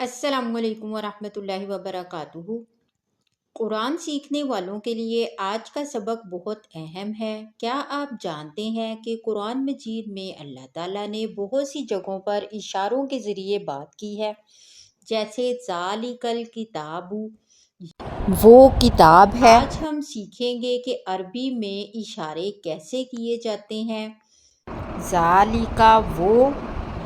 السلام علیکم ورحمۃ اللہ وبرکاتہ۔ قرآن سیکھنے والوں کے لیے آج کا سبق بہت اہم ہے۔ کیا آپ جانتے ہیں کہ قرآن مجید میں اللہ تعالیٰ نے بہت سی جگہوں پر اشاروں کے ذریعے بات کی ہے، جیسے ذالک الکتاب، وہ کتاب ہے۔ آج ہم سیکھیں گے کہ عربی میں اشارے کیسے کیے جاتے ہیں۔ ذالک وہ،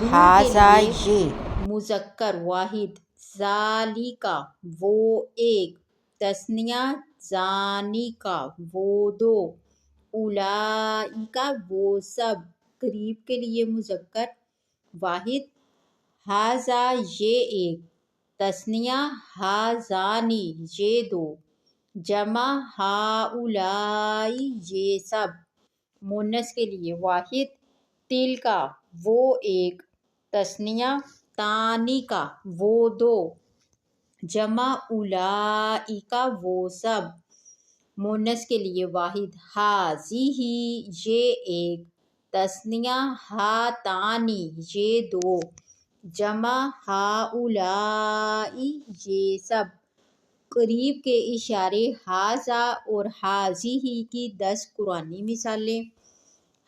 ھذا یہ، مذکر واحد، ذالکا وہ ایک، تثنیہ ذانیکا وہ دو، اولئکا وہ سب، قریب کے لیے مذکر واحد، ھذا یہ ایک، تثنیہ ھذانی یہ دو، جمع ھؤلائی یہ سب، مؤنث کے لیے واحد، تلکا وہ ایک، تثنیہ تانیکا وہ دو، جمع اولئکا وہ سب، مؤنث کے لیے واحد، ھذہ یہ ایک، تثنیہ ھاتانی یہ دو، جمع ھؤلائی یہ سب۔ قریب کے اشارے ھذا اور ھذہ کی 10 قرآنی مثالیں۔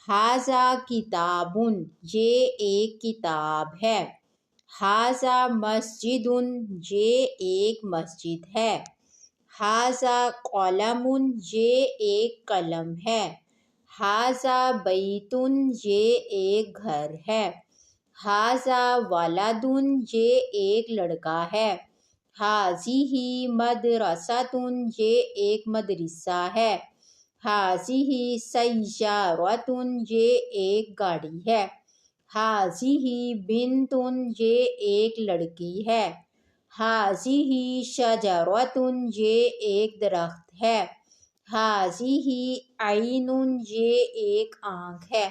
ھذا کتاب یہ ایک کتاب ہے، ھذا مسجد یہ ایک مسجد ہے، ھذا قلم یہ ایک قلم ہے، ھذا بیت یہ ایک گھر ہے، ھذا ولد یہ ایک لڑکا ہے، ھذہ مدرسۃ یہ ایک مدرسہ ہے، ھذہ سیارۃ یہ ایک گاڑی ہے، ھذہ بنت یہ ایک لڑکی ہے، ھذہ شجرۃ یہ ایک درخت ہے، ھذہ عین یہ ایک آنکھ ہے۔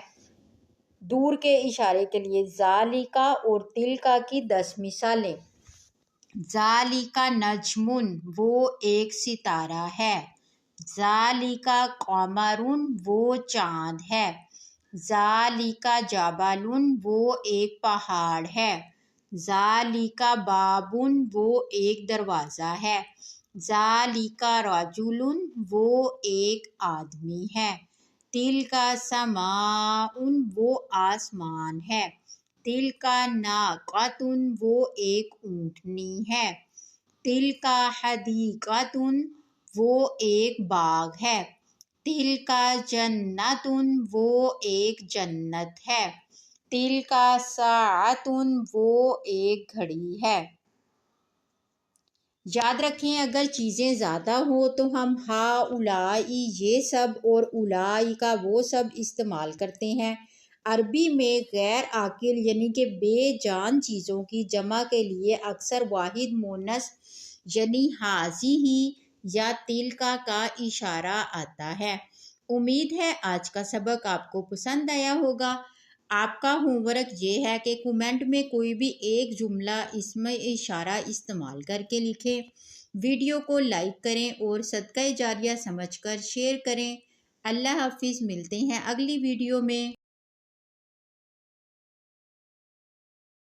دور کے اشارے کے لیے ذالکا اور تلکا کی 10 مثالیں۔ ذالک نجم وہ ایک ستارہ ہے، ذالک قمر وہ چاند ہے، ذالک جبل وہ ایک پہاڑ ہے، ذالک باب وہ ایک دروازہ ہے، ذالک رجل وہ ایک آدمی ہے، تلک سماء وہ آسمان ہے، تلک ناقۃ وہ ایک اونٹنی ہے، تلک حدیقۃ وہ ایک باغ ہے، تلک جنۃ وہ ایک جنت ہے، تلک ساعۃ وہ ایک گھڑی ہے۔ یاد رکھیں اگر چیزیں زیادہ ہوں تو ہم ہؤلائی یہ سب اور اولئکا وہ سب استعمال کرتے ہیں۔ عربی میں غیر عاقل یعنی کہ بے جان چیزوں کی جمع کے لیے اکثر واحد مؤنث یعنی ھذہ یا تلکا کا اشارہ آتا ہے۔ امید ہے آج کا سبق آپ کو پسند آیا ہوگا۔ آپ کا ہوم ورک یہ ہے کہ کومنٹ میں کوئی بھی ایک جملہ اسم اشارہ استعمال کر کے لکھیں، ویڈیو کو لائک کریں اور صدقہ جاریہ سمجھ کر شیئر کریں۔ اللہ حافظ، ملتے ہیں اگلی ویڈیو میں۔